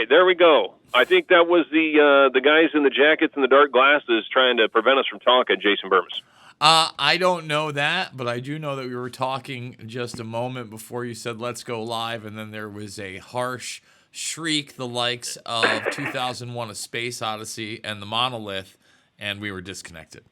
right, there we go. I think that was the guys in the jackets and the dark glasses trying to prevent us from talking, Jason Bermas. I don't know that, but I do know that we were talking just a moment before you said let's go live, and then there was a harsh shriek the likes of 2001 A Space Odyssey and the Monolith, and we were disconnected.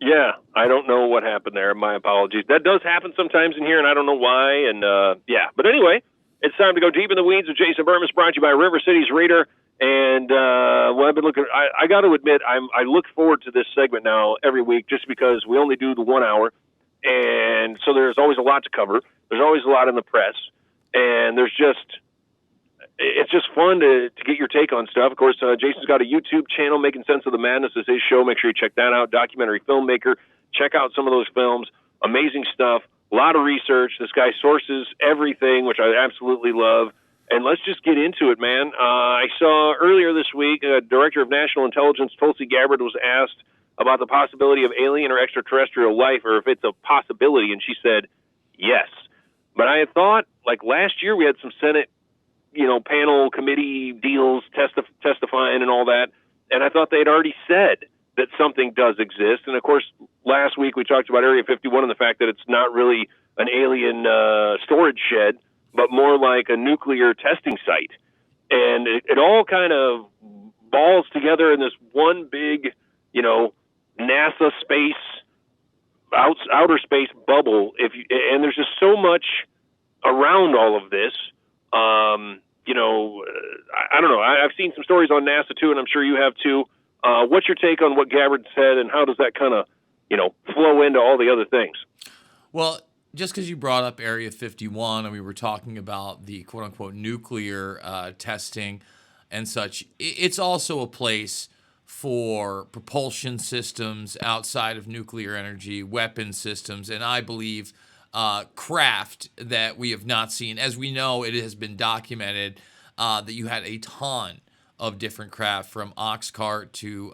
Yeah, I don't know what happened there. My apologies. That does happen sometimes in here, and I don't know why. And yeah, but anyway, it's time to go deep in the weeds with Jason Bermas, brought to you by River Cities Reader. And well, I've been looking. I got to admit, I look forward to this segment now every week, just because we only do the 1 hour, and so there's always a lot to cover. There's always a lot in the press, and it's just fun to get your take on stuff. Of course, Jason's got a YouTube channel, Making Sense of the Madness is his show. Make sure you check that out. Documentary filmmaker. Check out some of those films. Amazing stuff. A lot of research. This guy sources everything, which I absolutely love. And let's just get into it, man. I saw earlier this week, Director of National Intelligence Tulsi Gabbard was asked about the possibility of alien or extraterrestrial life, or if it's a possibility, and she said yes. But I had thought, like last year, we had some Senate panel committee deals testifying and all that. And I thought they'd already said that something does exist. And of course, last week we talked about Area 51 and the fact that it's not really an alien storage shed, but more like a nuclear testing site. And it all kind of balls together in this one big, NASA space, outer space bubble. And there's just so much around all of this. I don't know. I've seen some stories on NASA too, and I'm sure you have too. What's your take on what Gabbard said, and how does that kind of, flow into all the other things? Well, just because you brought up Area 51 and we were talking about the quote-unquote nuclear testing and such, it's also a place for propulsion systems outside of nuclear energy, weapon systems, and I believe craft that we have not seen. As we know, it has been documented that you had a ton of different craft, from Oxcart to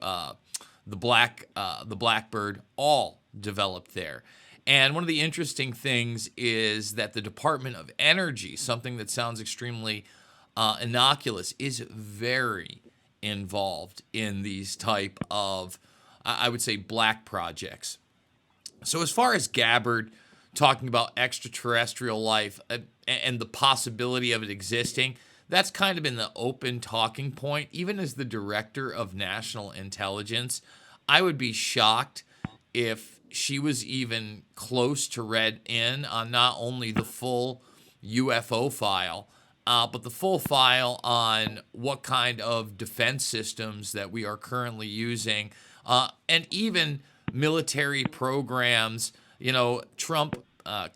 the Blackbird, all developed there. And one of the interesting things is that the Department of Energy, something that sounds extremely innocuous, is very involved in these type of, I would say, black projects. So as far as Gabbard talking about extraterrestrial life and the possibility of it existing, that's kind of been the open talking point. Even as the director of national intelligence, I would be shocked if she was even close to read in on not only the full UFO file, but the full file on what kind of defense systems that we are currently using, and even military programs. Trump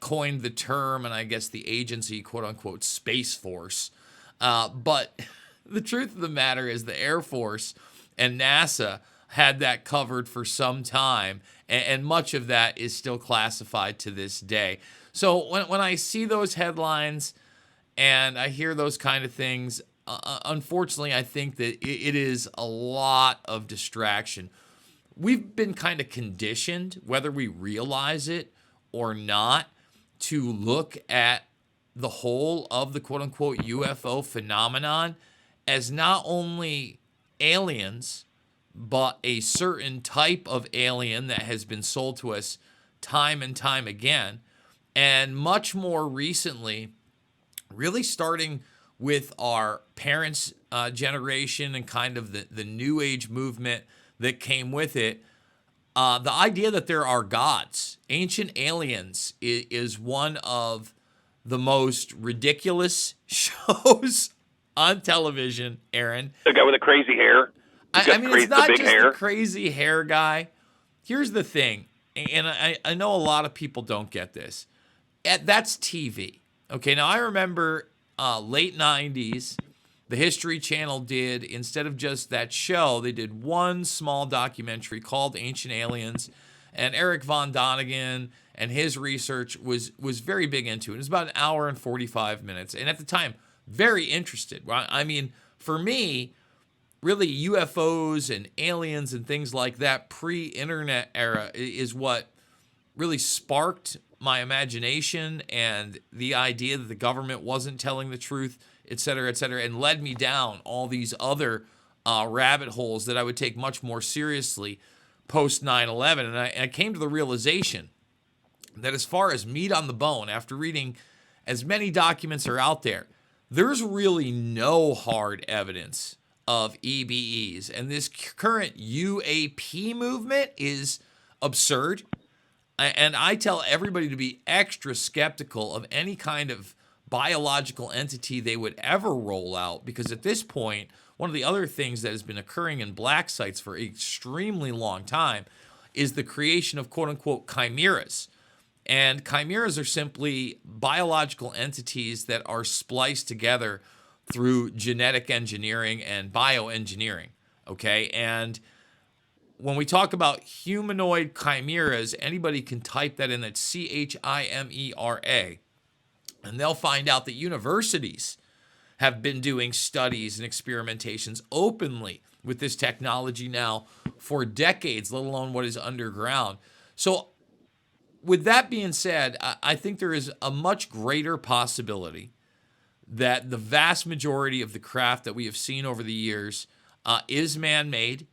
coined the term, and I guess the agency, quote unquote, Space Force. But the truth of the matter is the Air Force and NASA had that covered for some time, and much of that is still classified to this day. So when I see those headlines and I hear those kind of things, unfortunately, I think that it is a lot of distraction. We've been kind of conditioned, whether we realize it or not, to look at the whole of the quote-unquote UFO phenomenon as not only aliens, but a certain type of alien that has been sold to us time and time again. And much more recently, really starting with our parents' generation and kind of the New Age movement that came with it, the idea that there are gods, ancient aliens, is one of the most ridiculous shows on television, Aaron. The guy with the crazy hair. I mean, it's not just the crazy hair guy. Here's the thing, and I know a lot of people don't get this. That's TV. Okay, now I remember late 90s, the History Channel did, instead of just that show, they did one small documentary called Ancient Aliens, and Eric Von Donigan and his research was very big into it. It was about an hour and 45 minutes, and at the time, very interested. I mean, for me, really UFOs and aliens and things like that pre-internet era is what really sparked my imagination, and the idea that the government wasn't telling the truth et cetera, and led me down all these other rabbit holes that I would take much more seriously post 9/11. And I came to the realization that as far as meat on the bone, after reading as many documents are out there, there's really no hard evidence of EBEs. And this current UAP movement is absurd. And I tell everybody to be extra skeptical of any kind of biological entity they would ever roll out, because at this point, one of the other things that has been occurring in black sites for an extremely long time is the creation of quote-unquote chimeras. And chimeras are simply biological entities that are spliced together through genetic engineering and bioengineering, okay? And when we talk about humanoid chimeras, anybody can type that in. That's CHIMERA. And they'll find out that universities have been doing studies and experimentations openly with this technology now for decades, let alone what is underground. So with that being said, I think there is a much greater possibility that the vast majority of the craft that we have seen over the years is man-made.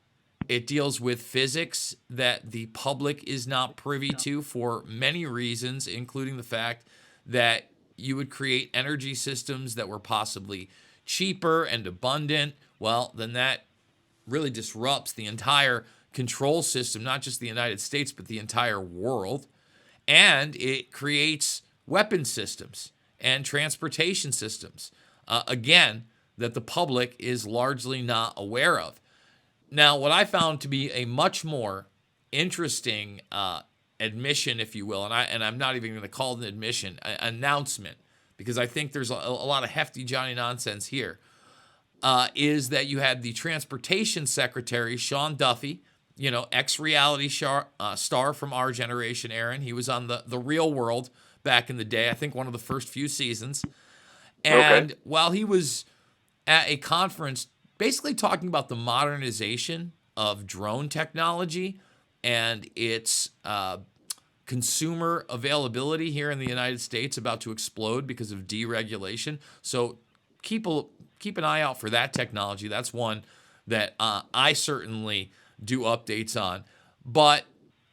It deals with physics that the public is not privy to for many reasons, including the fact that you would create energy systems that were possibly cheaper and abundant. Well, then that really disrupts the entire control system, not just the United States, but the entire world. And it creates weapon systems and transportation systems, again, that the public is largely not aware of. Now, what I found to be a much more interesting admission, if you will, and I'm not even going to call it an admission, an announcement, because I think there's a lot of hefty Johnny nonsense here, is that you had the Transportation Secretary, Sean Duffy, ex-reality star from our generation, Aaron. He was on the Real World back in the day, I think one of the first few seasons. And while he was at a conference basically talking about the modernization of drone technology and its consumer availability here in the United States about to explode because of deregulation. So keep an eye out for that technology. That's one that I certainly do updates on. But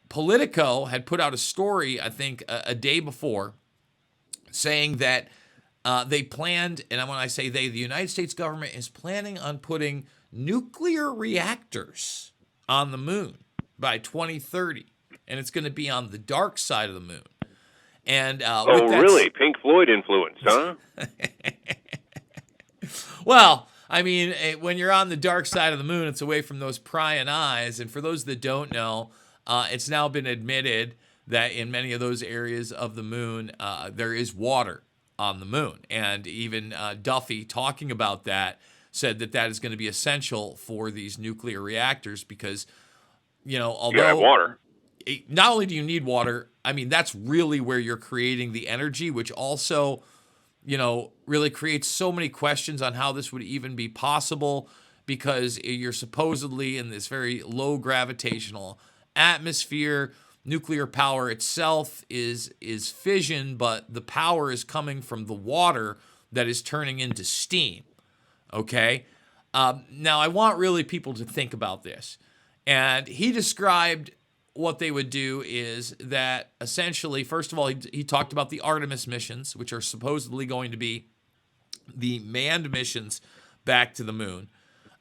Politico had put out a story, I think, a day before, saying that they planned, and when I say they, the United States government is planning on putting nuclear reactors on the moon by 2030, and it's going to be on the dark side of the moon. And really? Pink Floyd influence, huh? Well, I mean, when you're on the dark side of the moon, it's away from those prying eyes. And for those that don't know, it's now been admitted that in many of those areas of the moon, there is water on the moon. And even Duffy, talking about that, said that that is going to be essential for these nuclear reactors because, although you have water. Not only do you need water, I mean, that's really where you're creating the energy, which also, really creates so many questions on how this would even be possible, because you're supposedly in this very low gravitational atmosphere. Nuclear power itself is fission, but the power is coming from the water that is turning into steam. Okay? Now, I want really people to think about this. And he described what they would do is that essentially, first of all, he talked about the Artemis missions, which are supposedly going to be the manned missions back to the moon.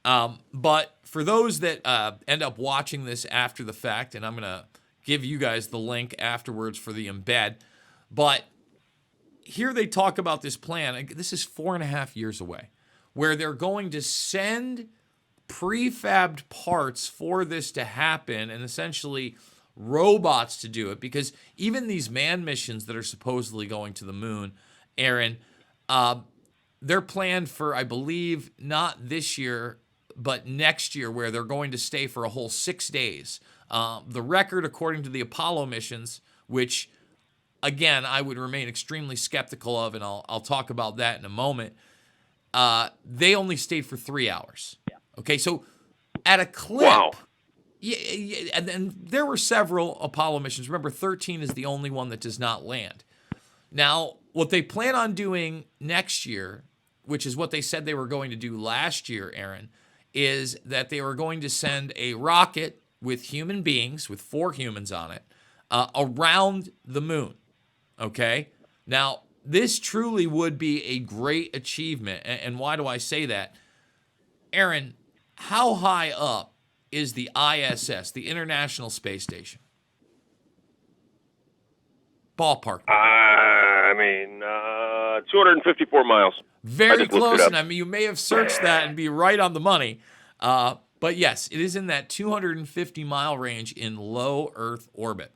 But for those that end up watching this after the fact, and I'm going to give you guys the link afterwards for the embed, but here they talk about this plan. This is 4.5 years away, where they're going to send prefabbed parts for this to happen and essentially robots to do it, because even these manned missions that are supposedly going to the moon, Aaron, they're planned for, I believe, not this year, but next year, where they're going to stay for a whole 6 days. The record, according to the Apollo missions, which, again, I would remain extremely skeptical of, and I'll talk about that in a moment, they only stayed for 3 hours. Okay, so at a clip, wow. Yeah, and there were several Apollo missions. Remember, 13 is the only one that does not land. Now, what they plan on doing next year, which is what they said they were going to do last year, Aaron, is that they were going to send a rocket with human beings, with 4 humans on it, around the moon. Okay? Now, this truly would be a great achievement. And why do I say that? Aaron, how high up is the ISS, the International Space Station? Ballpark. 254 miles. Very close, and I mean, you may have searched that and be right on the money. But yes, it is in that 250-mile range in low Earth orbit.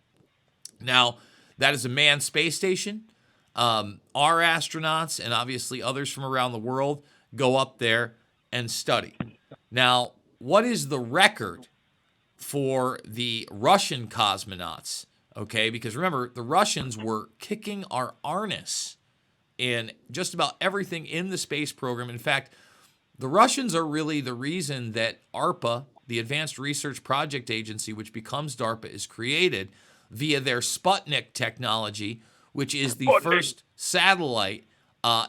Now, that is a manned space station. Our astronauts and obviously others from around the world go up there and study. Now, what is the record for the Russian cosmonauts? Okay, because remember, the Russians were kicking our arnis in just about everything in the space program. In fact, the Russians are really the reason that ARPA, the Advanced Research Project Agency, which becomes DARPA, is created via their Sputnik technology, which is the first satellite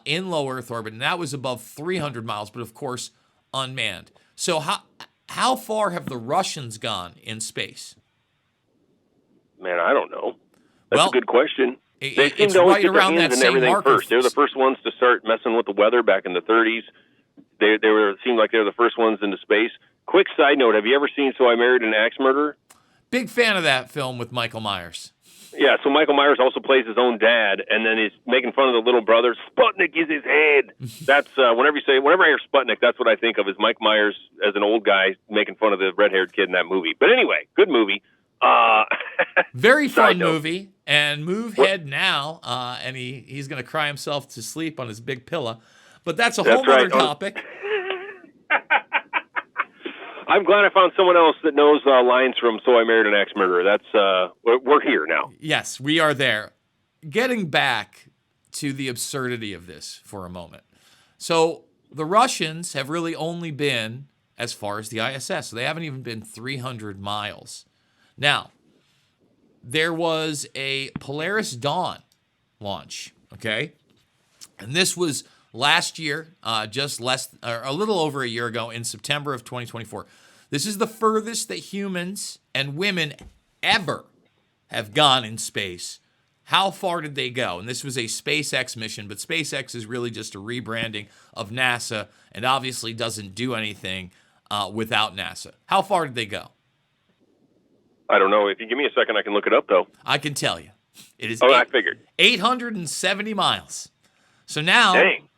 in low Earth orbit, and that was above 300 miles, but of course unmanned. So how far have the Russians gone in space? Man, I don't know. That's a good question. They seem It's to always right get their around hands that in same everything marker. first. They were the first ones to start messing with the weather back in the 30s. They seemed like they were the first ones into space. Quick side note: have you ever seen So I Married an Axe Murderer? Big fan of that film with Michael Myers. Yeah, so Michael Myers also plays his own dad, and then he's making fun of the little brother. Sputnik is his head. That's whenever I hear Sputnik, that's what I think of, is Mike Myers as an old guy making fun of the red-haired kid in that movie. But anyway, good movie. Very fun movie. And move head now, and he's going to cry himself to sleep on his big pillow. But that's a whole other topic. I'm glad I found someone else that knows lines from So I Married an Axe Murderer. That's we're here now. Yes, we are there. Getting back to the absurdity of this for a moment. So the Russians have really only been as far as the ISS. So they haven't even been 300 miles. Now, there was a Polaris Dawn launch, okay? And this was last year, a little over a year ago in September of 2024. This is the furthest that humans and women ever have gone in space. How far did they go? And this was a SpaceX mission, but SpaceX is really just a rebranding of NASA and obviously doesn't do anything without NASA. How far did they go? I don't know. If you give me a second, I can look it up, though. I can tell you. It is I figured. 870 miles. So now, dang.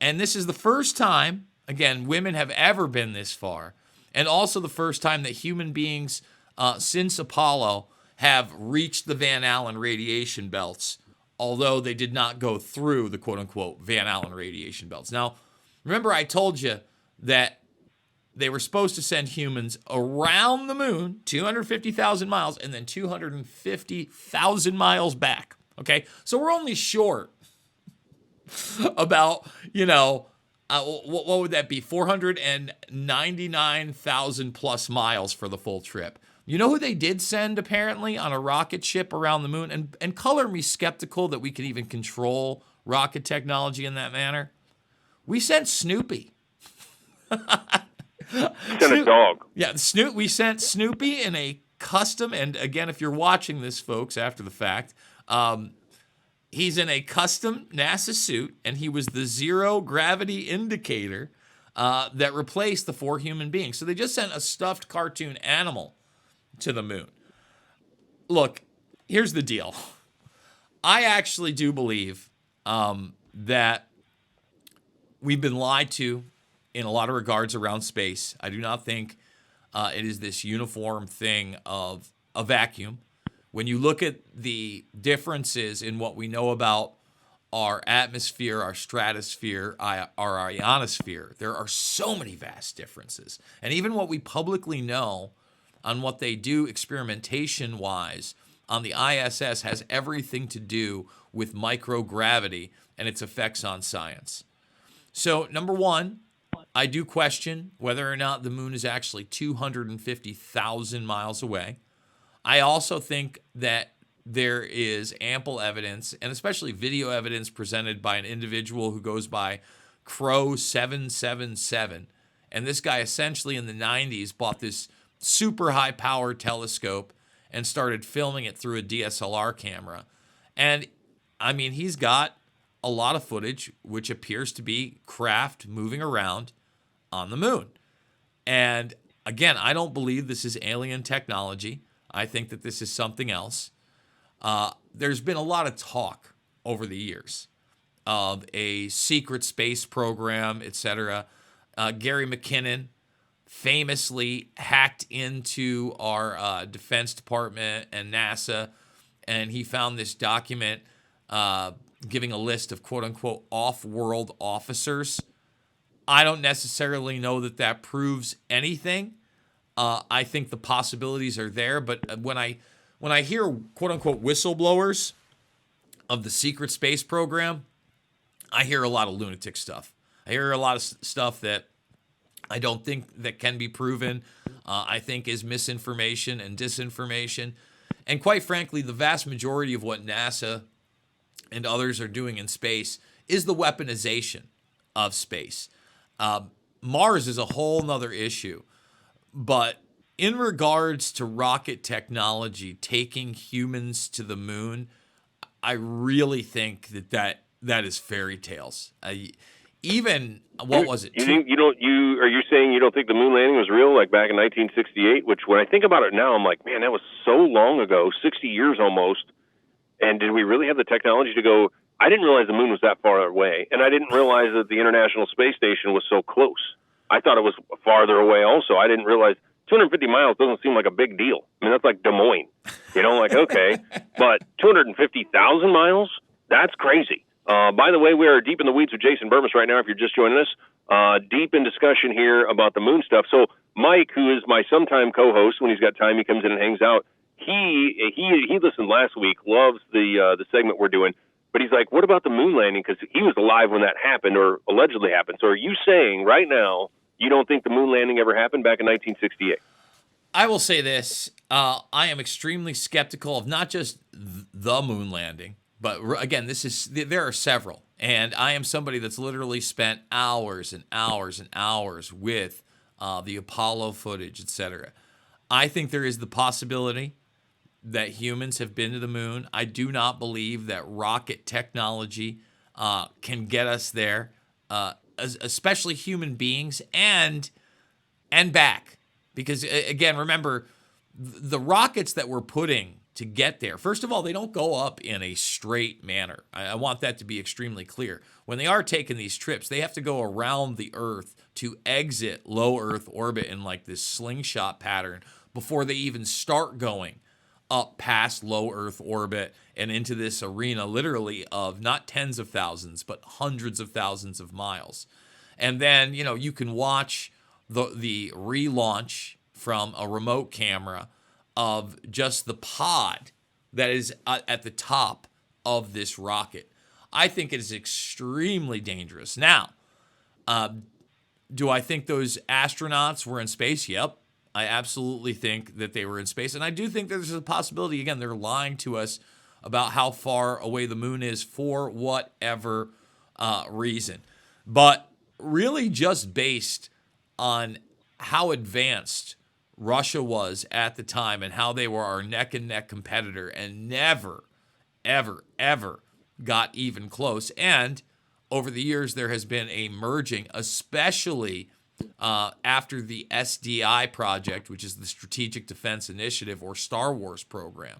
And this is the first time, again, women have ever been this far, and also the first time that human beings since Apollo have reached the Van Allen radiation belts, although they did not go through the quote-unquote Van Allen radiation belts. Now, remember I told you that they were supposed to send humans around the moon, 250,000 miles, and then 250,000 miles back. Okay? So we're only short about, what would that be? 499,000 plus miles for the full trip. You know who they did send, apparently, on a rocket ship around the moon? And color me skeptical that we could even control rocket technology in that manner. We sent Snoopy. Sent a dog. Yeah, we sent Snoopy in a custom, and again, if you're watching this, folks, after the fact, he's in a custom NASA suit, and he was the zero gravity indicator that replaced the 4 human beings. So they just sent a stuffed cartoon animal to the moon. Look, here's the deal. I actually do believe that we've been lied to in a lot of regards around space. I do not think it is this uniform thing of a vacuum. When you look at the differences in what we know about our atmosphere, our stratosphere, our ionosphere, there are so many vast differences. And even what we publicly know on what they do experimentation-wise on the ISS has everything to do with microgravity and its effects on science. So, number one, I do question whether or not the moon is actually 250,000 miles away. I also think that there is ample evidence, and especially video evidence presented by an individual who goes by Crow 777. And this guy essentially in the 90s bought this super high power telescope and started filming it through a DSLR camera. And I mean, he's got a lot of footage which appears to be craft moving around on the moon. And again, I don't believe this is alien technology. I think that this is something else. There's been a lot of talk over the years of a secret space program, etc. Gary McKinnon famously hacked into our Defense Department and NASA, and he found this document giving a list of quote-unquote off-world officers. I don't necessarily know that that proves anything. I think the possibilities are there, but when I hear quote-unquote whistleblowers of the secret space program, I hear a lot of lunatic stuff. I hear a lot of stuff that I don't think that can be proven. I think is misinformation and disinformation. And quite frankly, the vast majority of what NASA and others are doing in space is the weaponization of space. Mars is a whole nother issue. But in regards to rocket technology taking humans to the moon, I really think that is fairy tales. Even what was it? Are you saying you don't think the moon landing was real, like back in 1968? Which, when I think about it now, I'm like, man, that was so long ago, 60 years almost. And did we really have the technology to go? I didn't realize the moon was that far away, and I didn't realize that the International Space Station was so close. I thought it was farther away. Also, I didn't realize 250 miles doesn't seem like a big deal. I mean, that's like Des Moines. Like, okay. But 250,000 miles? That's crazy. By the way, we are deep in the weeds with Jason Bermas right now, if you're just joining us. Deep in discussion here about the moon stuff. So Mike, who is my sometime co-host, when he's got time, he comes in and hangs out. He listened last week, loves the segment we're doing. But he's like, what about the moon landing? Because he was alive when that happened, or allegedly happened. So are you saying right now you don't think the moon landing ever happened back in 1968? I will say this. I am extremely skeptical of not just the moon landing, but again, there are several. And I am somebody that's literally spent hours and hours and hours with the Apollo footage, etc. I think there is the possibility that humans have been to the moon. I do not believe that rocket technology can get us there, especially human beings and back. Because, again, remember, the rockets that we're putting to get there, first of all, they don't go up in a straight manner. I want that to be extremely clear. When they are taking these trips, they have to go around the Earth to exit low Earth orbit in like this slingshot pattern before they even start going up past low Earth orbit and into this arena literally of not tens of thousands, but hundreds of thousands of miles. And then, you can watch the relaunch from a remote camera of just the pod that is at the top of this rocket. I think it is extremely dangerous. Now, do I think those astronauts were in space? Yep. I absolutely think that they were in space. And I do think there's a possibility, again, they're lying to us about how far away the moon is for whatever reason. But really just based on how advanced Russia was at the time and how they were our neck and neck competitor and never, ever, ever got even close. And over the years, there has been a merging, especially after the SDI project, which is the Strategic Defense Initiative or Star Wars program.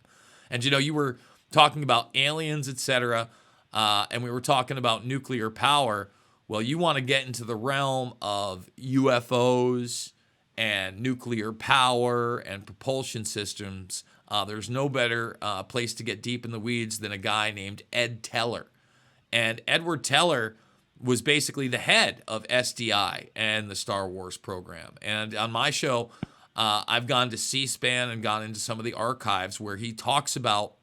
And, you were talking about aliens, etc., and we were talking about nuclear power. Well, you want to get into the realm of UFOs and nuclear power and propulsion systems. There's no better place to get deep in the weeds than a guy named Ed Teller. And Edward Teller was basically the head of SDI and the Star Wars program. And on my show, I've gone to C-SPAN and gone into some of the archives where he talks about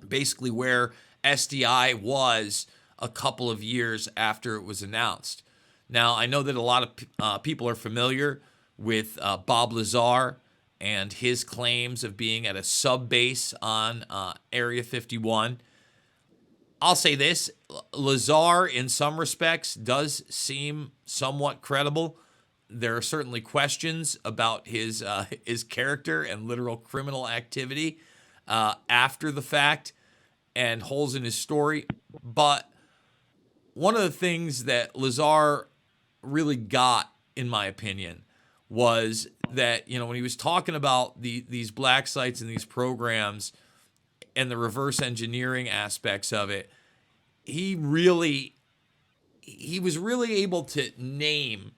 basically where SDI was a couple of years after it was announced. Now, I know that a lot of people are familiar with Bob Lazar and his claims of being at a sub base on Area 51. I'll say this: Lazar, in some respects, does seem somewhat credible. There are certainly questions about his character and literal criminal activity after the fact, and holes in his story. But one of the things that Lazar really got, in my opinion, was that, when he was talking about these black sites and these programs and the reverse engineering aspects of it, he was really able to name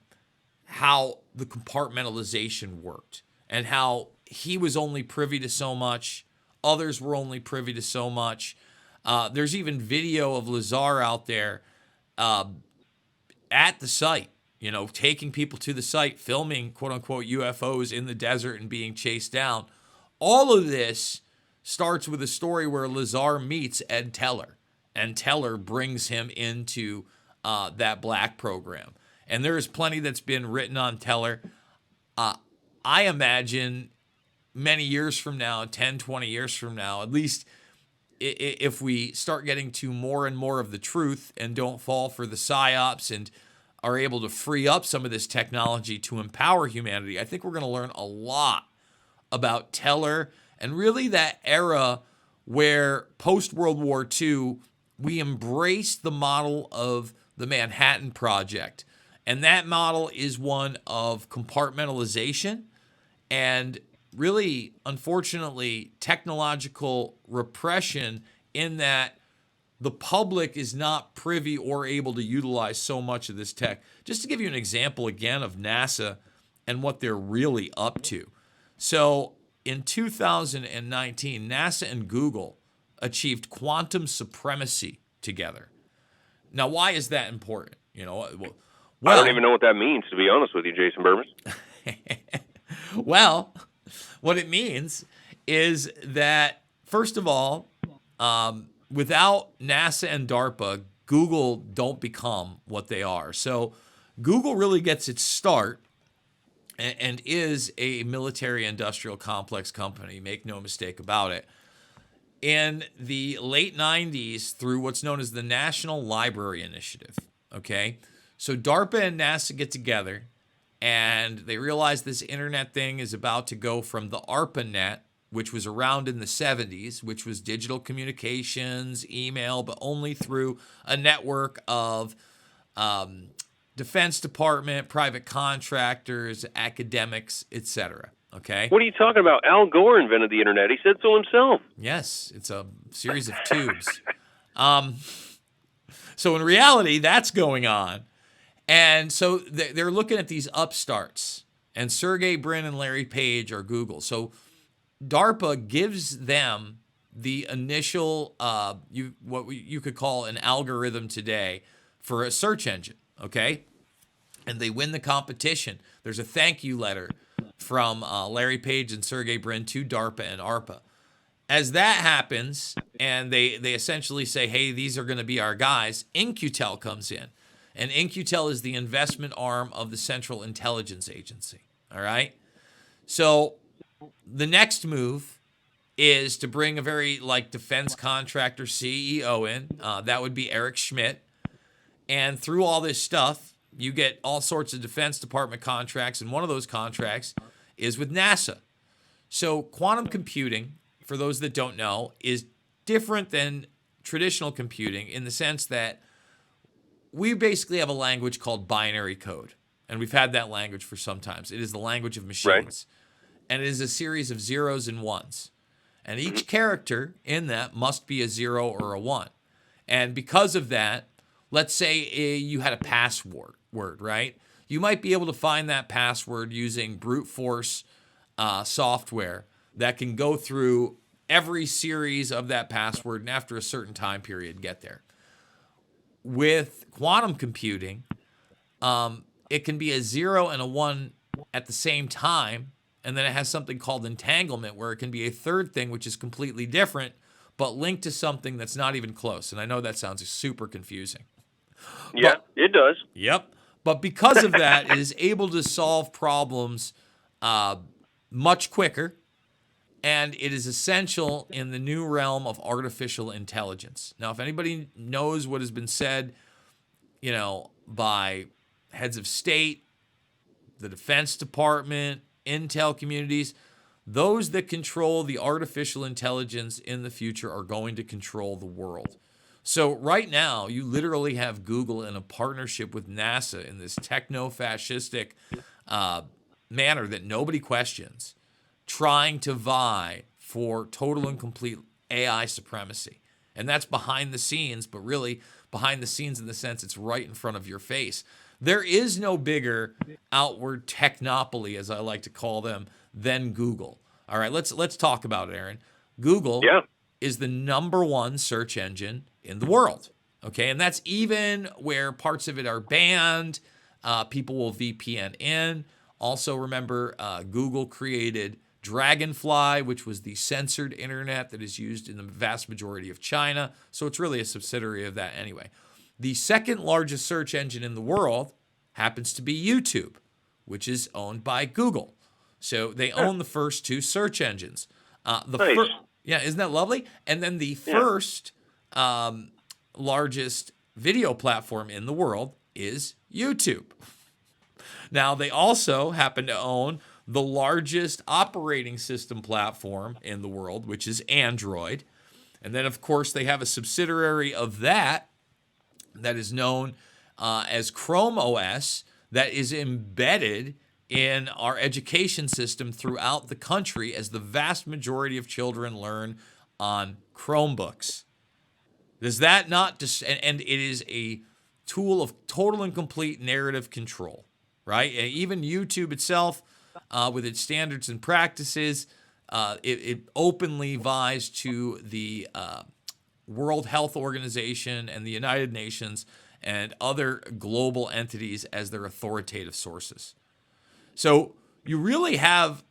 how the compartmentalization worked and how he was only privy to so much, others were only privy to so much. There's even video of Lazar out there at the site, taking people to the site, filming quote unquote UFOs in the desert and being chased down. All of this starts with a story where Lazar meets Ed Teller, and Teller brings him into that black program. And there is plenty that's been written on Teller. I imagine many years from now, 10, 20 years from now, at least if we start getting to more and more of the truth and don't fall for the psyops and are able to free up some of this technology to empower humanity, I think we're going to learn a lot about Teller and really that era where post-World War II, we embraced the model of the Manhattan Project. And that model is one of compartmentalization and really, unfortunately, technological repression, in that the public is not privy or able to utilize so much of this tech. Just to give you an example again of NASA and what they're really up to. So in 2019, NASA and Google achieved quantum supremacy together. Now, why is that important? I don't even know what that means, to be honest with you, Jason Bermas. Well, what it means is that, first of all, without NASA and DARPA, Google don't become what they are. So Google really gets its start and is a military-industrial complex company, make no mistake about it, in the late 90s through what's known as the National Library Initiative, okay? So DARPA and NASA get together, and they realize this internet thing is about to go from the ARPANET, which was around in the 70s, which was digital communications, email, but only through a network of Defense Department, private contractors, academics, etc. Okay? What are you talking about? Al Gore invented the internet. He said so himself. Yes, it's a series of tubes. So in reality, that's going on. And so they're looking at these upstarts. And Sergey Brin and Larry Page are Google. So DARPA gives them the initial, what you could call an algorithm today for a search engine, okay? And they win the competition. There's a thank you letter from Larry Page and Sergey Brin to DARPA and ARPA. As that happens, and they essentially say, hey, these are going to be our guys, In-Q-Tel comes in. And In-Q-Tel is the investment arm of the Central Intelligence Agency, all right? So the next move is to bring a very defense contractor CEO in. That would be Eric Schmidt. And through all this stuff, you get all sorts of Defense Department contracts, and one of those contracts is with NASA. So quantum computing, for those that don't know, is different than traditional computing in the sense that we basically have a language called binary code, and we've had that language for some time. It is the language of machines. Right. And it is a series of zeros and ones. And each character in that must be a 0 or a 1. And because of that, let's say you had a password, right? You might be able to find that password using brute force software that can go through every series of that password and after a certain time period get there. With quantum computing, it can be a 0 and a 1 at the same time, and then it has something called entanglement, where it can be a third thing which is completely different, but linked to something that's not even close. And I know that sounds super confusing. Yeah, it does. Yep. But because of that, it is able to solve problems much quicker And it is essential in the new realm of artificial intelligence. Now, if anybody knows what has been said, by heads of state, the Defense Department, intel communities, those that control the artificial intelligence in the future are going to control the world. So right now, you literally have Google in a partnership with NASA in this techno-fascistic manner that nobody questions, trying to vie for total and complete AI supremacy. And that's behind the scenes, but really behind the scenes in the sense it's right in front of your face. There is no bigger outward technopoly, as I like to call them, than Google. All right, let's talk about it, Aaron. Google is the #1 search engine in the world. Okay, and that's even where parts of it are banned. People will VPN in. Also, remember, Google created Dragonfly, which was the censored internet that is used in the vast majority of China. So it's really a subsidiary of that anyway. The second largest search engine in the world happens to be YouTube, which is owned by Google. So they own the first 2 search engines. Nice. Isn't that lovely? And then the first largest video platform in the world is YouTube. Now, they also happen to own the largest operating system platform in the world, which is Android. And then, of course, they have a subsidiary of that is known as Chrome OS that is embedded in our education system throughout the country as the vast majority of children learn on Chromebooks. Does that not and it is a tool of total and complete narrative control, right? And even YouTube itself, with its standards and practices, it openly vies to the World Health Organization and the United Nations and other global entities as their authoritative sources. So you really have,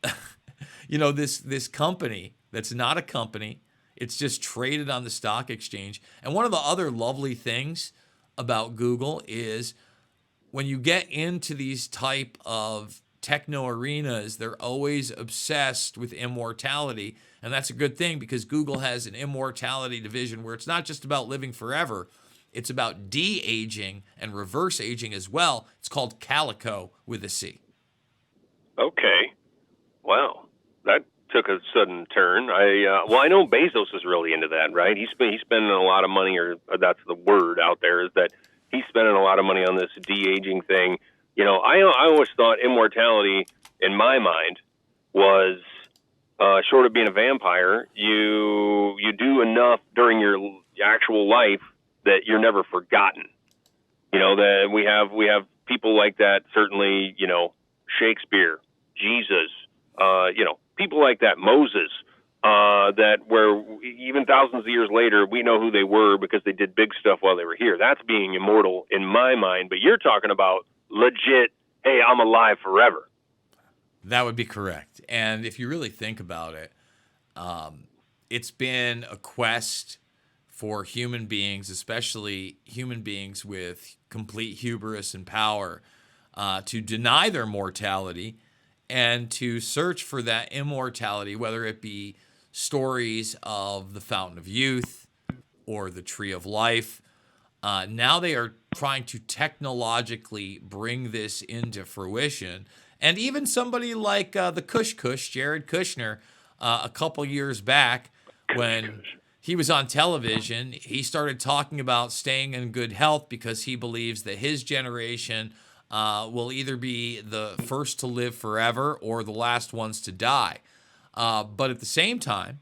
this company that's not a company. It's just traded on the stock exchange. And one of the other lovely things about Google is when you get into these type of techno arenas, they're always obsessed with immortality. And that's a good thing because Google has an immortality division where it's not just about living forever. It's about de-aging and reverse aging as well. It's called Calico with a C. Okay. Wow. That took a sudden turn. I know Bezos is really into that, right? He's spending a lot of money, or that's the word out there, is that he's spending a lot of money on this de-aging thing. I always thought immortality, in my mind, was short of being a vampire. You do enough during your actual life that you're never forgotten. That we have people like that. Certainly, Shakespeare, Jesus, people like that, Moses, that where even thousands of years later, we know who they were because they did big stuff while they were here. That's being immortal in my mind. But you're talking about legit, hey, I'm alive forever. That would be correct. And if you really think about it, it's been a quest for human beings, especially human beings with complete hubris and power, to deny their mortality and to search for that immortality, whether it be stories of the Fountain of Youth or the Tree of Life. Now they are trying to technologically bring this into fruition. And even somebody like the Kush, Jared Kushner, a couple years back, when he was on television, he started talking about staying in good health because he believes that his generation will either be the first to live forever or the last ones to die. But at the same time,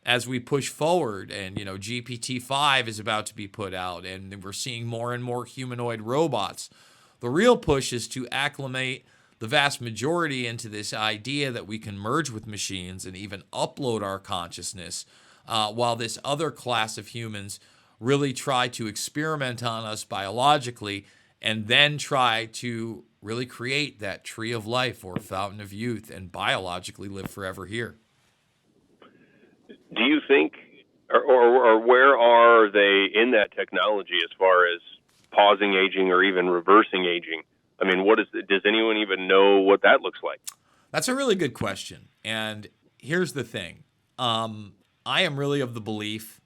as we push forward and, GPT-5 is about to be put out and we're seeing more and more humanoid robots, the real push is to acclimate the vast majority into this idea that we can merge with machines and even upload our consciousness, while this other class of humans really try to experiment on us biologically and then try to really create that tree of life or fountain of youth and biologically live forever here. Do you think, or where are they in that technology as far as pausing aging or even reversing aging? Does anyone even know what that looks like? That's a really good question. And here's the thing. I am really of the belief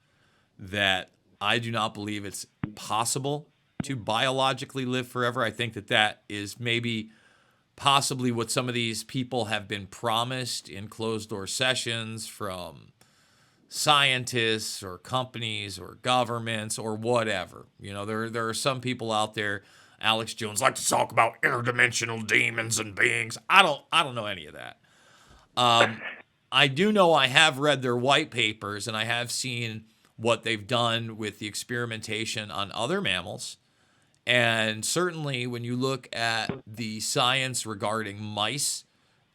that I do not believe it's possible to biologically live forever. I think that is maybe possibly what some of these people have been promised in closed door sessions from scientists or companies or governments or whatever. There are some people out there. Alex Jones like to talk about interdimensional demons and beings. I don't know any of that. I do know I have read their white papers and I have seen what they've done with the experimentation on other mammals. And certainly when you look at the science regarding mice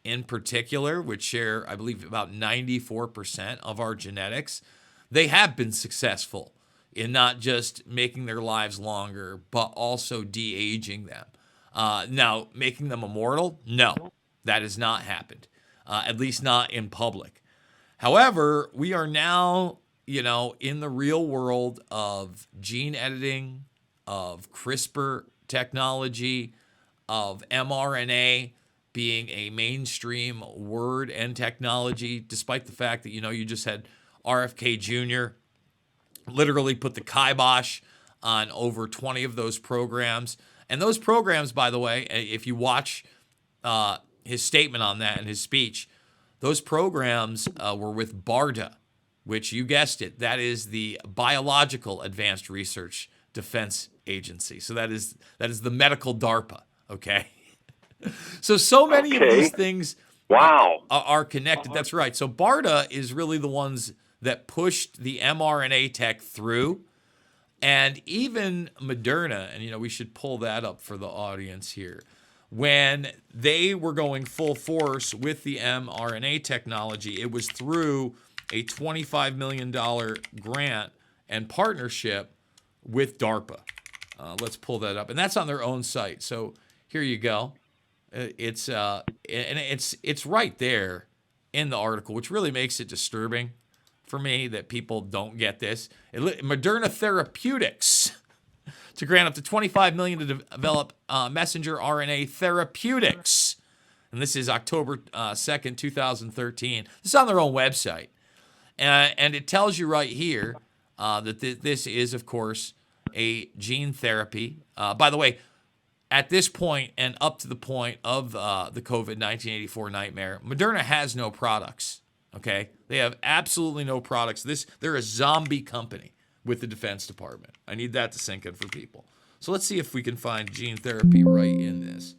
in particular, which share, I believe, about 94% of our genetics, they have been successful in not just making their lives longer, but also de-aging them. Now, making them immortal? No, that has not happened, at least not in public. However, we are now, in the real world of gene editing, of CRISPR technology, of mRNA being a mainstream word and technology, despite the fact that, you just had RFK Jr. literally put the kibosh on over 20 of those programs. And those programs, by the way, if you watch his statement on that and his speech, those programs were with BARDA, which you guessed it, that is the Biological Advanced Research Defense Agency. So that is the medical DARPA, okay? So many of these things are connected. That's right. So BARDA is really the ones that pushed the mRNA tech through. And even Moderna, and we should pull that up for the audience here, when they were going full force with the mRNA technology, it was through a $25 million grant and partnership with DARPA. Let's pull that up. And that's on their own site. So here you go. It's right there in the article, which really makes it disturbing for me that people don't get this. Moderna Therapeutics to grant up to $25 million to develop messenger RNA therapeutics. And this is October 2nd, 2013. This is on their own website. And it tells you right here that this is, of course, a gene therapy. By the way, at this point and up to the point of the COVID 1984 nightmare, Moderna has no products. Okay, they have absolutely no products. They're a zombie company with the Defense Department. I need that to sink in for people. So let's see if we can find gene therapy right in this.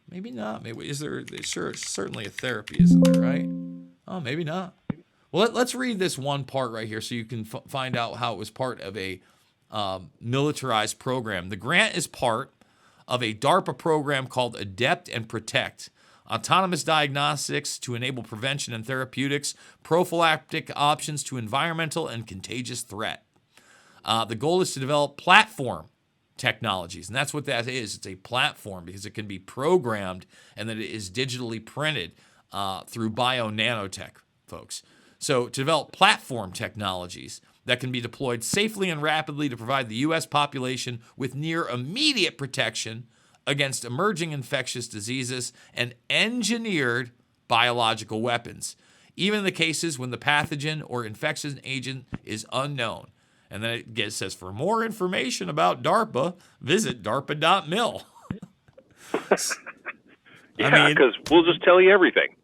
Maybe not. Maybe is there? Sure, certainly a therapy, isn't there? Right? Oh, maybe not. Well, let's read this one part right here so you can find out how it was part of a militarized program. The grant is part of a DARPA program called Adept and Protect. Autonomous diagnostics to enable prevention and therapeutics, prophylactic options to environmental and contagious threat. The goal is to develop platform technologies, and that's what that is. It's a platform because it can be programmed and then it is digitally printed through bio-nanotech, folks. So to develop platform technologies that can be deployed safely and rapidly to provide the U.S. population with near immediate protection against emerging infectious diseases and engineered biological weapons, even in the cases when the pathogen or infection agent is unknown. And then it says, for more information about DARPA, visit darpa.mil. Yeah, because we'll just tell you everything.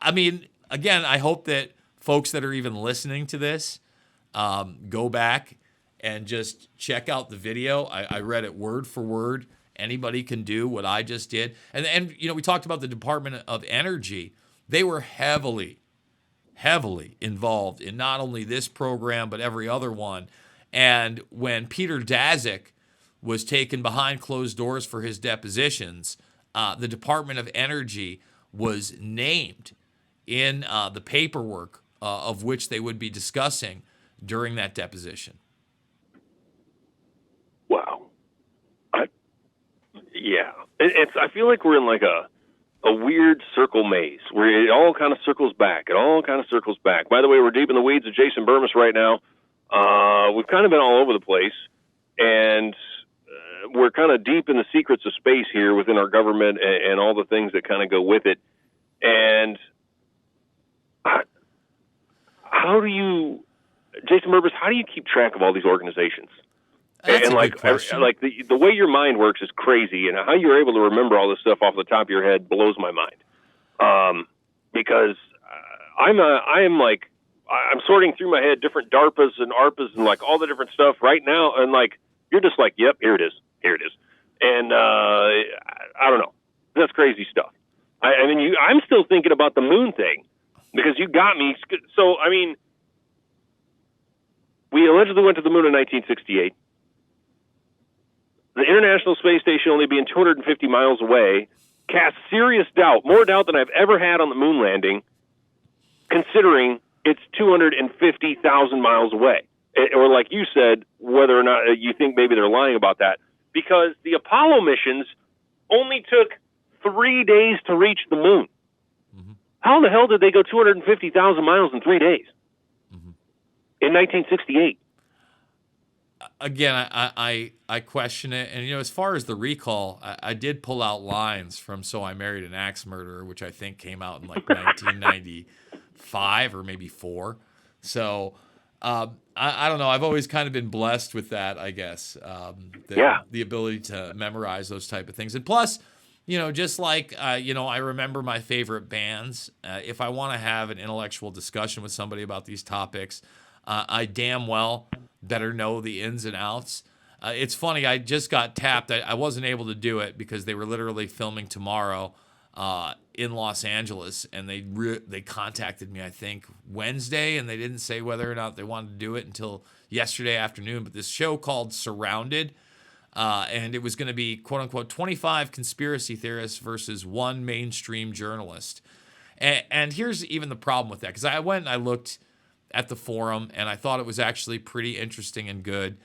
I mean, again, I hope that folks that are even listening to this go back and just check out the video. I read it word for word. Anybody can do what I just did. And we talked about the Department of Energy. They were heavily involved in not only this program, but every other one. And when Peter Daszak was taken behind closed doors for his depositions, the Department of Energy was named in the paperwork of which they would be discussing during that deposition. Wow. I feel like we're in like a weird circle maze where it all kind of circles back. By the way, we're deep in the weeds of Jason Bermas right now. We've kind of been all over the place, and we're kind of deep in the secrets of space here within our government and all the things that kind of go with it. And How do you, Jason Burbis, how do you keep track of all these organizations? That's and a like good question. like the way your mind works is crazy, and how you're able to remember all this stuff off the top of your head blows my mind. Because I'm sorting through my head different DARPAs and ARPAs and like all the different stuff right now, and like you're just like, yep, here it is, and I don't know, that's crazy stuff. I mean, I'm still thinking about the moon thing because you got me. So I mean, we allegedly went to the moon in 1968. The International Space Station only being 250 miles away casts serious doubt, more doubt than I've ever had on the moon landing, considering it's 250,000 miles away. Or like you said, whether or not you think maybe they're lying about that. Because the Apollo missions only took 3 days to reach the moon. Mm-hmm. How in the hell did they go 250,000 miles in 3 days? Mm-hmm. In 1968? Again, I question it. And, as far as the recall, I did pull out lines from So I Married an Axe Murderer, which I think came out in like 1995 or maybe 4. So I don't know. I've always kind of been blessed with that, I guess. The ability to memorize those type of things. And plus, just like, I remember my favorite bands. If I want to have an intellectual discussion with somebody about these topics, I damn well better know the ins and outs. It's funny, I just got tapped. I wasn't able to do it because they were literally filming tomorrow in Los Angeles, and they contacted me, I think, Wednesday, and they didn't say whether or not they wanted to do it until yesterday afternoon. But this show called Surrounded, and it was going to be, quote-unquote, 25 conspiracy theorists versus one mainstream journalist. And here's even the problem with that, because I went and I looked at the forum, and I thought it was actually pretty interesting and good.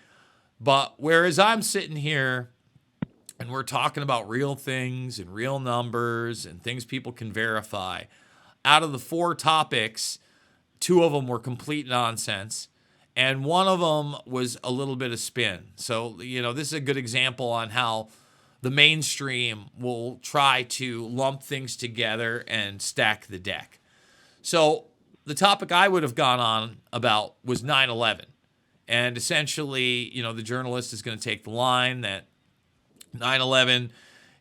But whereas I'm sitting here and we're talking about real things and real numbers and things people can verify, out of the 4 topics, 2 of them were complete nonsense, and one of them was a little bit of spin. So, this is a good example on how the mainstream will try to lump things together and stack the deck. So the topic I would have gone on about was 9/11. And essentially, the journalist is going to take the line that 9/11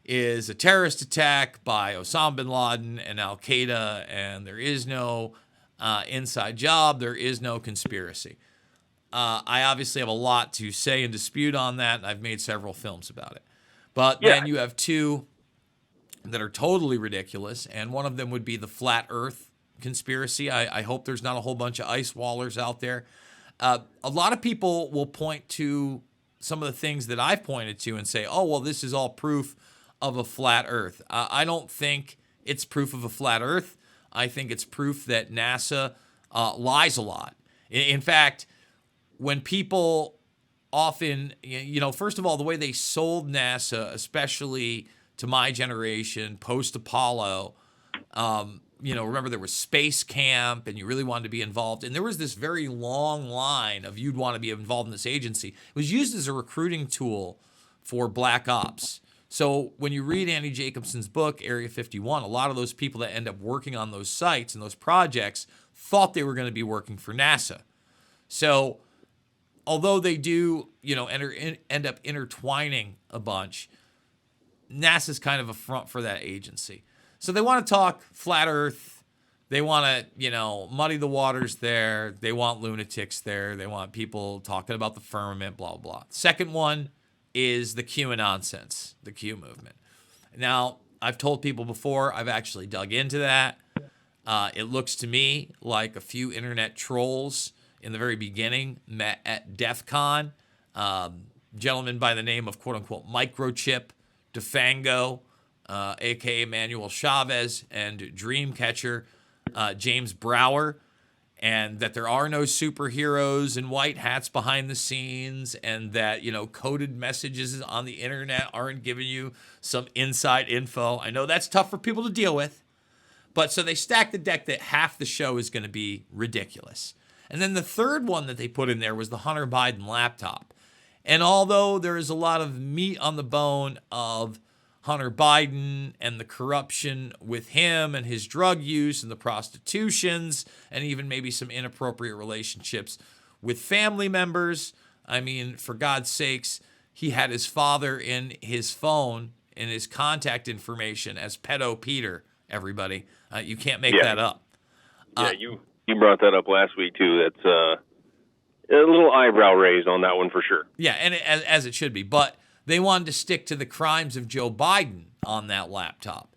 is a terrorist attack by Osama bin Laden and Al-Qaeda, and there is no inside job, there is no conspiracy. I obviously have a lot to say and dispute on that, and I've made several films about it. But then you have 2 that are totally ridiculous, and one of them would be the flat earth conspiracy. I hope there's not a whole bunch of ice wallers out there. A lot of people will point to some of the things that I've pointed to and say, oh, well, this is all proof of a flat earth. I don't think it's proof of a flat earth. I think it's proof that NASA lies a lot. In fact, when people often, first of all, the way they sold NASA, especially to my generation, post-Apollo, remember there was Space Camp and you really wanted to be involved. And there was this very long line of you'd want to be involved in this agency. It was used as a recruiting tool for black ops. So when you read Andy Jacobson's book, Area 51, a lot of those people that end up working on those sites and those projects thought they were going to be working for NASA. So although they do, end up intertwining a bunch, NASA's kind of a front for that agency. So they want to talk flat earth. They want to, muddy the waters there. They want lunatics there. They want people talking about the firmament, blah, blah, blah. Second one is the Q nonsense, the Q movement. Now, I've told people before, I've actually dug into that. It looks to me like a few internet trolls in the very beginning met at DEF CON. Gentleman by the name of, quote-unquote, Microchip, DeFango, a.k.a. Emmanuel Chavez, and Dreamcatcher, James Brower, and that there are no superheroes in white hats behind the scenes, and that, coded messages on the internet aren't giving you some inside info. I know that's tough for people to deal with, but so they stacked the deck that half the show is going to be ridiculous. And then the third one that they put in there was the Hunter Biden laptop. And although there is a lot of meat on the bone of Hunter Biden and the corruption with him and his drug use and the prostitutions and even maybe some inappropriate relationships with family members. I mean, for God's sakes, he had his father in his phone and his contact information as Pedo Peter, everybody. You can't make that up. Yeah, you brought that up last week, too. That's a little eyebrow raised on that one for sure. Yeah, and as it should be. But they wanted to stick to the crimes of Joe Biden on that laptop.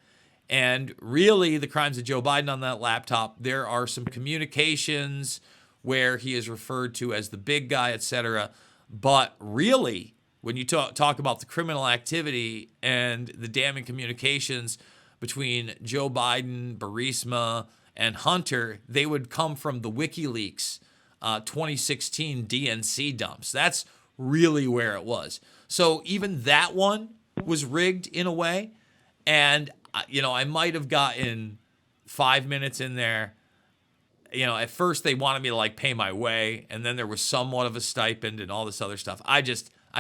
And really, the crimes of Joe Biden on that laptop, there are some communications where he is referred to as the big guy, etc. But really, when you talk about the criminal activity and the damning communications between Joe Biden, Burisma, and Hunter, they would come from the WikiLeaks 2016 DNC dumps. That's really where it was. So even that one was rigged in a way. And, I might have gotten 5 minutes in there. At first they wanted me to pay my way, and then there was somewhat of a stipend and all this other stuff. I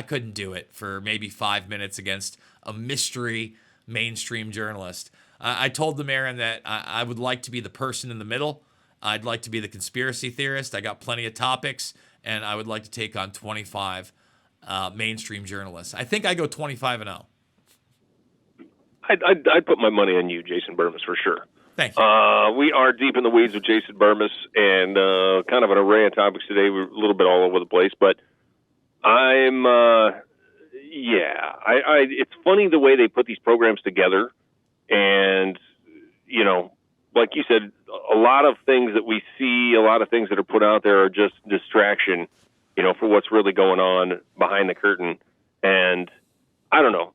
couldn't do it for maybe 5 minutes against a mystery mainstream journalist. I told them, Aaron, that I would like to be the person in the middle. I'd like to be the conspiracy theorist. I got plenty of topics, and I would like to take on 25 mainstream journalists. I think I go 25-0. I'd put my money on you, Jason Bermas, for sure. Thank you. We are deep in the weeds with Jason Bermas, and kind of an array of topics today. We're a little bit all over the place, but it's funny the way they put these programs together, and like you said, a lot of things that we see, a lot of things that are put out there are just distraction, for what's really going on behind the curtain. And I don't know.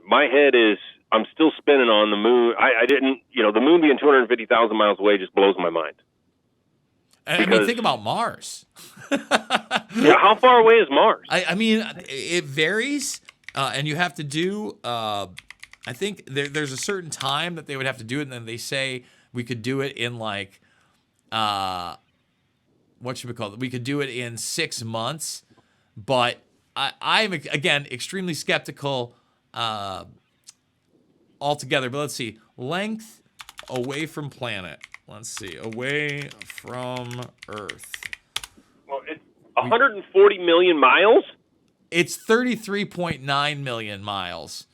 My head is, I'm still spinning on the moon. I didn't, the moon being 250,000 miles away just blows my mind. I mean, think about Mars. Yeah, how far away is Mars? I mean, it varies, and you have to do, I think there's a certain time that they would have to do it, and then they say we could do it in what should we call it? We could do it in 6 months, but I'm, again, extremely skeptical altogether. But let's see. Length away from planet. Let's see. Away from Earth. Well, it's 140 million miles? It's 33.9 million miles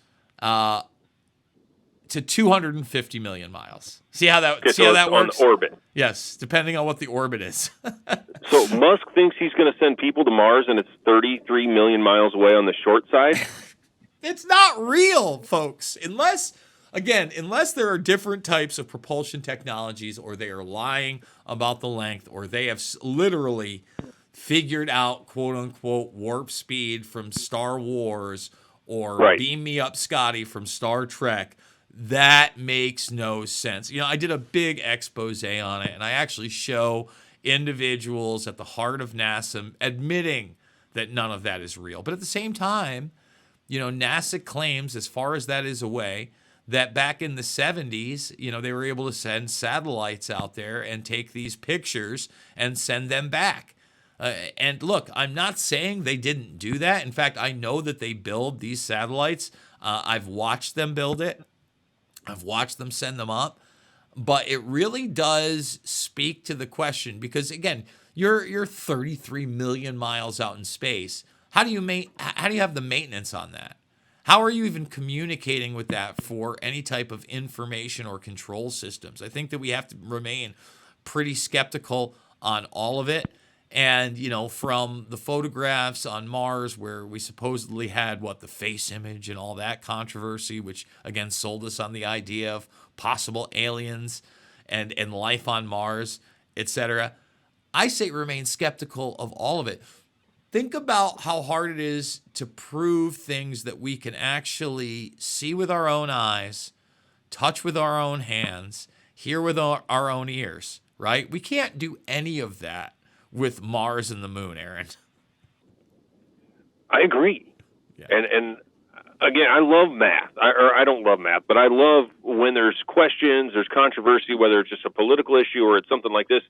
to 250 million miles. See how that works? On orbit. Yes, depending on what the orbit is. So Musk thinks he's going to send people to Mars, and it's 33 million miles away on the short side? It's not real, folks. Unless there are different types of propulsion technologies, or they are lying about the length, or they have literally figured out quote-unquote warp speed from Star Wars, or right. Beam Me Up Scotty from Star Trek. That makes no sense. I did a big expose on it, and I actually show individuals at the heart of NASA admitting that none of that is real. But at the same time, NASA claims, as far as that is away, that back in the 70s, they were able to send satellites out there and take these pictures and send them back. And look, I'm not saying they didn't do that. In fact, I know that they build these satellites. I've watched them build it. I've watched them send them up. But it really does speak to the question, because, again, you're 33 million miles out in space. How do you have the maintenance on that? How are you even communicating with that for any type of information or control systems? I think that we have to remain pretty skeptical on all of it. And, from the photographs on Mars where we supposedly had, the face image and all that controversy, which, again, sold us on the idea of possible aliens and life on Mars, etc. I say remain skeptical of all of it. Think about how hard it is to prove things that we can actually see with our own eyes, touch with our own hands, hear with our own ears, right? We can't do any of that with Mars and the moon, Aaron. I agree. Yeah. And again, I love math. I don't love math, but I love when there's questions, there's controversy, whether it's just a political issue or it's something like this,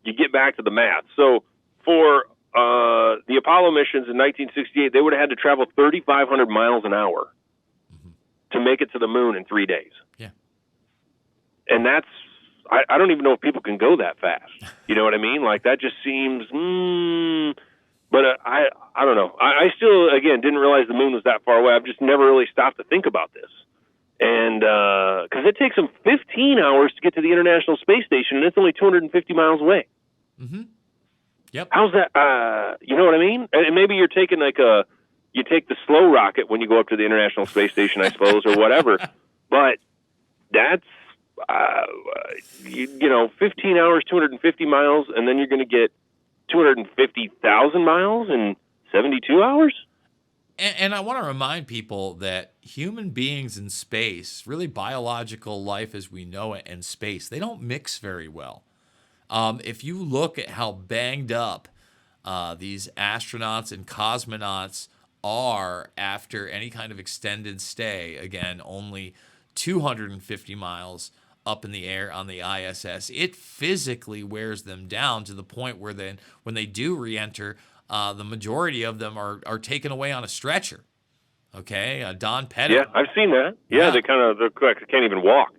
you get back to the math. So for the Apollo missions in 1968, they would have had to travel 3,500 miles an hour. Mm-hmm. to make it to the moon in 3 days. Yeah. And that's, I don't even know if people can go that fast. You know what I mean? Like, that just seems, but I don't know. I still, again, didn't realize the moon was that far away. I've just never really stopped to think about this. And because it takes them 15 hours to get to the International Space Station, and it's only 250 miles away. Mm-hmm. Yep. How's that? You know what I mean? And maybe you're taking you take the slow rocket when you go up to the International Space Station, I suppose, or whatever. But that's, 15 hours, 250 miles, and then you're going to get 250,000 miles in 72 hours? And I want to remind people that human beings in space, really biological life as we know it in space, they don't mix very well. If you look at how banged up these astronauts and cosmonauts are after any kind of extended stay, again, only 250 miles up in the air on the ISS, it physically wears them down to the point where then when they do re-enter, the majority of them are taken away on a stretcher. Okay, Don Pettit. Yeah, I've seen that. Yeah, they can't even walk.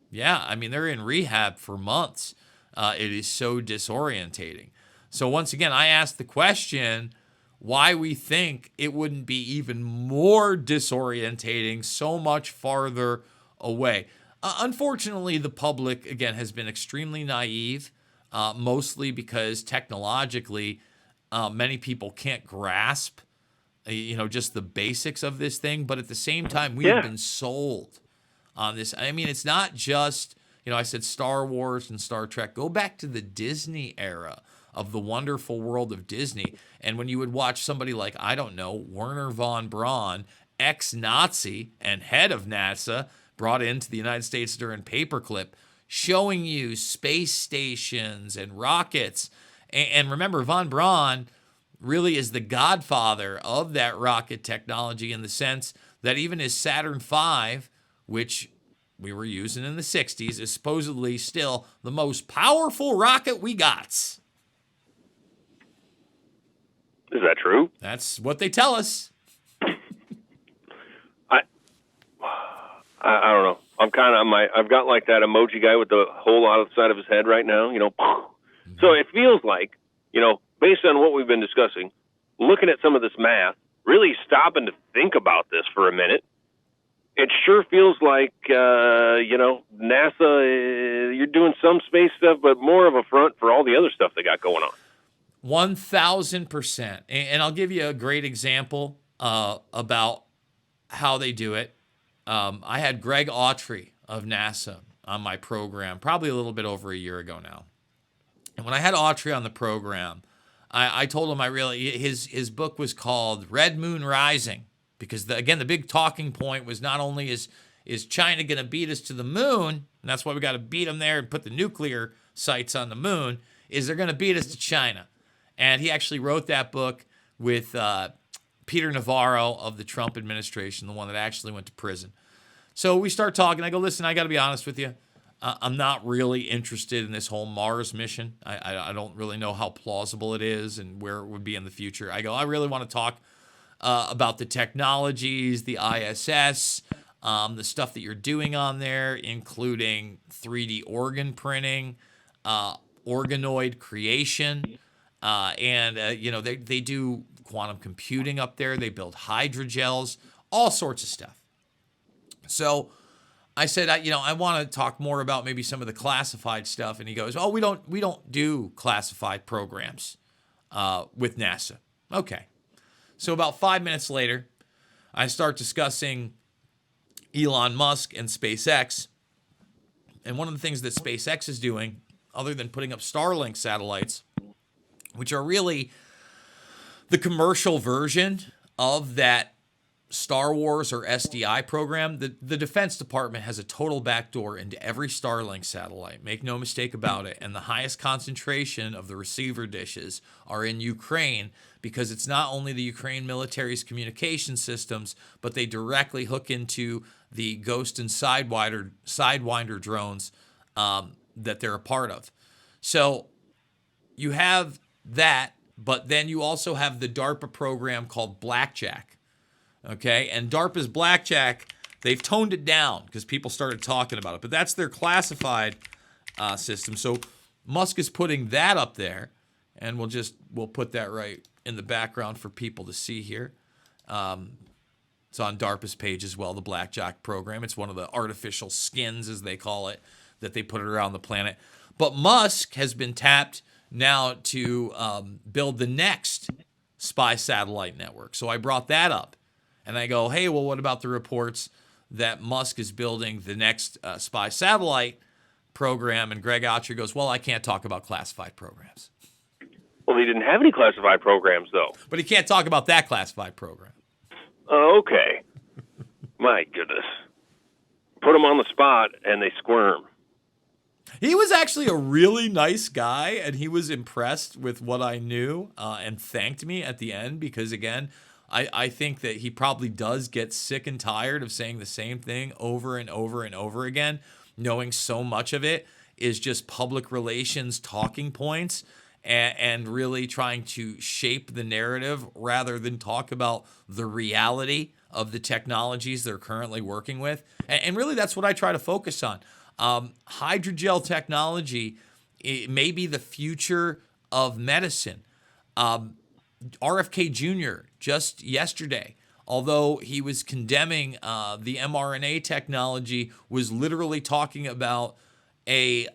Yeah, I mean, they're in rehab for months. It is so disorientating. So once again, I asked the question why we think it wouldn't be even more disorientating so much farther away. Unfortunately, the public, again, has been extremely naive, mostly because technologically, many people can't grasp, just the basics of this thing. But at the same time, we have been sold on this. I mean, it's not just, I said Star Wars and Star Trek. Go back to the Disney era of the wonderful world of Disney. And when you would watch somebody like, I don't know, Werner von Braun, ex-Nazi and head of NASA, brought into the United States during Paperclip, showing you space stations and rockets. And remember, von Braun really is the godfather of that rocket technology in the sense that even his Saturn V, which we were using in the 60s, is supposedly still the most powerful rocket we got. Is that true? That's what they tell us. I don't know. I've got like that emoji guy with the hole out of the side of his head right now, Mm-hmm. So it feels like, based on what we've been discussing, looking at some of this math, really stopping to think about this for a minute, it sure feels like, NASA, you're doing some space stuff, but more of a front for all the other stuff they got going on. 1,000%. And I'll give you a great example about how they do it. I had Greg Autry of NASA on my program probably a little bit over a year ago now. And when I had Autry on the program, I told him his book was called Red Moon Rising, because the big talking point was not only is China going to beat us to the moon, and that's why we got to beat them there and put the nuclear sites on the moon, is they're going to beat us to China. And he actually wrote that book with Peter Navarro of the Trump administration, the one that actually went to prison. So we start talking. I go, listen, I got to be honest with you. I'm not really interested in this whole Mars mission. I don't really know how plausible it is and where it would be in the future. I go, I really want to talk about the technologies, the ISS, the stuff that you're doing on there, including 3D organ printing, organoid creation, and they do quantum computing up there. They build hydrogels, all sorts of stuff. So I said, I want to talk more about maybe some of the classified stuff. And he goes, oh, we don't do classified programs with NASA. Okay. So about 5 minutes later, I start discussing Elon Musk and SpaceX. And one of the things that SpaceX is doing, other than putting up Starlink satellites, which are really the commercial version of that Star Wars or SDI program, the Defense Department has a total backdoor into every Starlink satellite. Make no mistake about it. And the highest concentration of the receiver dishes are in Ukraine, because it's not only the Ukraine military's communication systems, but they directly hook into the Ghost and Sidewinder drones that they're a part of. So you have that, but then you also have the DARPA program called Blackjack. Okay, and DARPA's Blackjack They've toned it down because people started talking about it, but that's their classified system. So Musk is putting that up there, and we'll put that right in the background for people to see here. It's on DARPA's page as well, the Blackjack program. It's one of the artificial skins, as they call it, that they put around the planet. But Musk has been tapped now to build the next spy satellite network. So I brought that up. And I go, hey, well, what about the reports that Musk is building the next spy satellite program? And Greg Archer goes, well, I can't talk about classified programs. Well, he didn't have any classified programs, though. But he can't talk about that classified program. Okay. My goodness. Put them on the spot, and they squirm. He was actually a really nice guy, and he was impressed with what I knew and thanked me at the end because, again, I think that he probably does get sick and tired of saying the same thing over and over and over again, knowing so much of it is just public relations talking points and really trying to shape the narrative rather than talk about the reality of the technologies they're currently working with. And really, that's what I try to focus on. Hydrogel technology, it may be the future of medicine. RFK Jr. just yesterday, although he was condemning the mRNA technology, was literally talking about a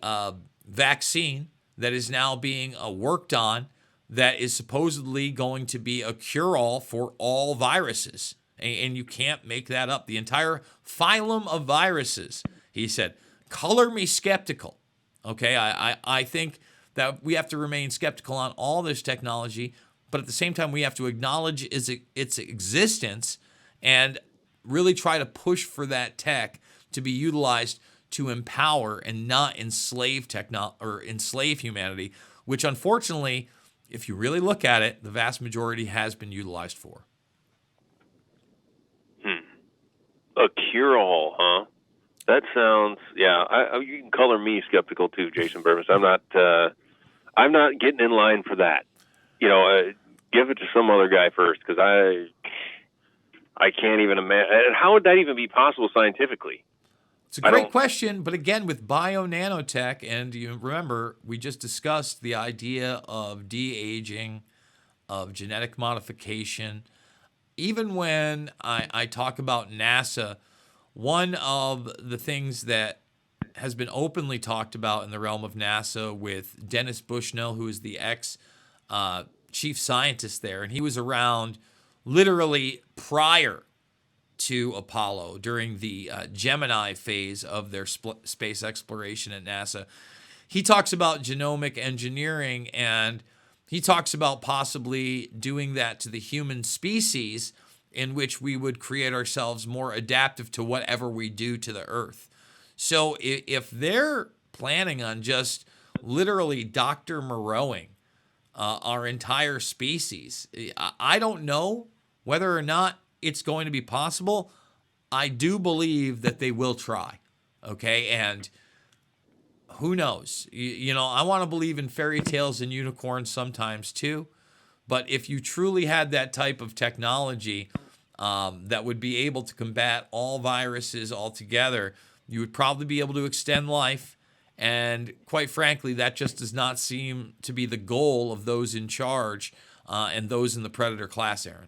vaccine that is now being worked on that is supposedly going to be a cure-all for all viruses. And you can't make that up. The entire phylum of viruses, he said, color me skeptical. Okay, I think that we have to remain skeptical on all this technology, but at the same time, we have to acknowledge its existence and really try to push for that tech to be utilized to empower and not enslave enslave humanity, which unfortunately, if you really look at it, the vast majority has been utilized for. A cure-all, huh? That sounds, yeah. You can color me skeptical too, Jason Bermas. I'm not getting in line for that. Give it to some other guy first, because I can't even imagine. And how would that even be possible scientifically? It's a great question, but again, with bio-nanotech, and you remember, we just discussed the idea of de-aging, of genetic modification. Even when I talk about NASA, one of the things that has been openly talked about in the realm of NASA with Dennis Bushnell, who is the ex-chief scientist there, and he was around literally prior to Apollo during the Gemini phase of their space exploration at NASA. He talks about genomic engineering, and he talks about possibly doing that to the human species, in which we would create ourselves more adaptive to whatever we do to the Earth. So if they're planning on just literally Dr. Moreauing our entire species, I don't know whether or not it's going to be possible. I do believe that they will try, okay? And who knows? I want to believe in fairy tales and unicorns sometimes too, but if you truly had that type of technology that would be able to combat all viruses altogether, you would probably be able to extend life. And quite frankly, that just does not seem to be the goal of those in charge and those in the Predator class, Aaron.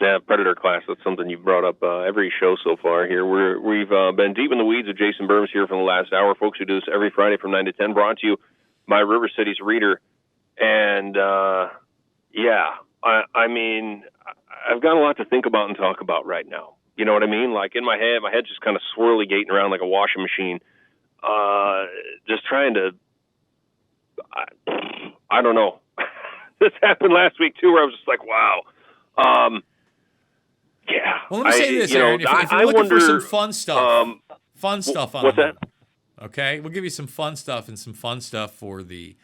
Yeah, Predator class, that's something you've brought up every show so far here. We've been deep in the weeds with Jason Bermas here for the last hour. Folks who do this every Friday from 9 to 10, brought to you by River City's Reader. And, I mean, I've got a lot to think about and talk about right now. You know what I mean? Like in my head's just kind of swirly gating around like a washing machine. Just trying to, I don't know. This happened last week too, where I was just like, wow. Yeah. Well, let me say this, Aaron. If you're looking for some fun stuff on what's that? Okay, we'll give you some fun stuff and some fun stuff for the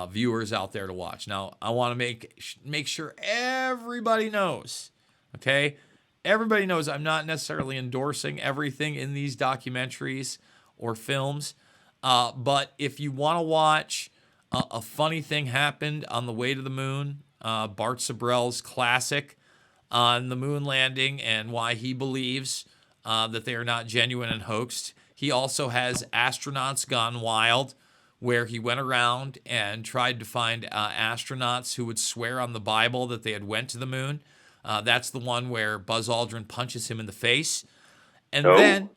viewers out there to watch. Now, I want to make sure everybody knows, okay? Everybody knows I'm not necessarily endorsing everything in these documentaries or films, but if you want to watch a funny thing happened on the way to the moon, Bart Sabrell's classic, on the moon landing and why he believes that they are not genuine and hoaxed. He also has Astronauts Gone Wild, where he went around and tried to find astronauts who would swear on the Bible that they had went to the moon. That's the one where Buzz Aldrin punches him in the face. And then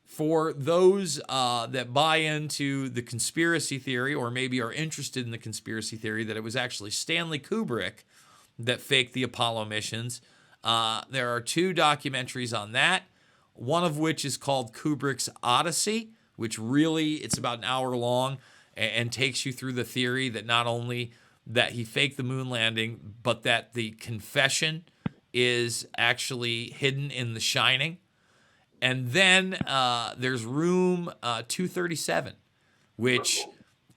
for those that buy into the conspiracy theory, or maybe are interested in the conspiracy theory that it was actually Stanley Kubrick that faked the Apollo missions, there are 2 documentaries on that. One of which is called Kubrick's Odyssey, which really, it's about an hour long and takes you through the theory that not only that he faked the moon landing, but that the confession is actually hidden in The Shining. And then there's Room 237, which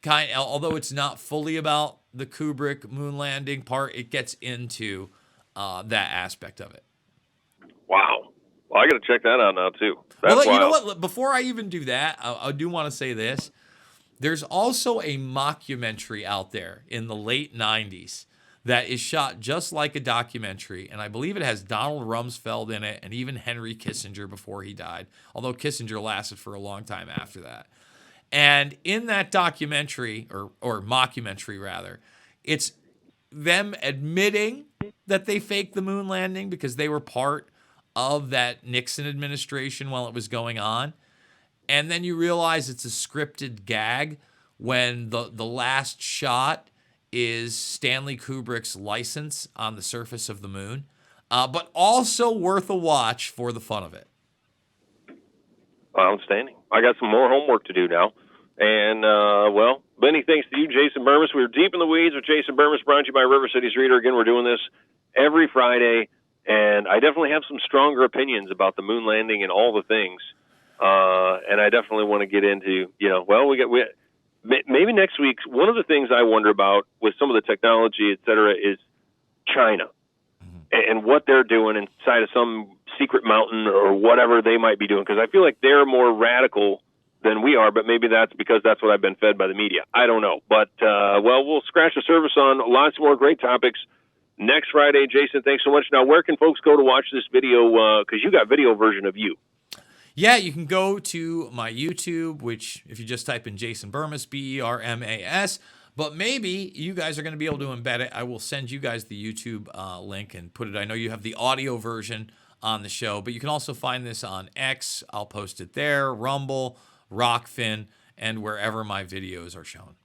although it's not fully about the Kubrick moon landing part, it gets into that aspect of it. Wow. Well, I got to check that out now, too. Well, you know what? Before I even do that, I do want to say this. There's also a mockumentary out there in the late 90s that is shot just like a documentary, and I believe it has Donald Rumsfeld in it and even Henry Kissinger before he died, although Kissinger lasted for a long time after that. And in that documentary, or mockumentary rather, it's them admitting that they faked the moon landing because they were part of that Nixon administration while it was going on. And then you realize it's a scripted gag when the last shot is Stanley Kubrick's license on the surface of the moon, but also worth a watch for the fun of it. Outstanding. I got some more homework to do now. And, well, many thanks to you, Jason Bermas. We're deep in the weeds with Jason Bermas, brought to you by River Cities Reader. Again, we're doing this every Friday. And I definitely have some stronger opinions about the moon landing and all the things. And I definitely want to get into, maybe next week, one of the things I wonder about with some of the technology, et cetera, is China and what they're doing inside of some secret mountain or whatever they might be doing. Because I feel like they're more radical than we are, but maybe that's because that's what I've been fed by the media. I don't know. But, we'll scratch the surface on lots more great topics next Friday. Jason, thanks so much. Now, where can folks go to watch this video? Because you got video version of you. Yeah, you can go to my YouTube, which if you just type in Jason Bermas, Bermas, but maybe you guys are going to be able to embed it. I will send you guys the YouTube link and put it. I know you have the audio version on the show, but you can also find this on X. I'll post it there, Rumble, Rockfin, and wherever my videos are shown.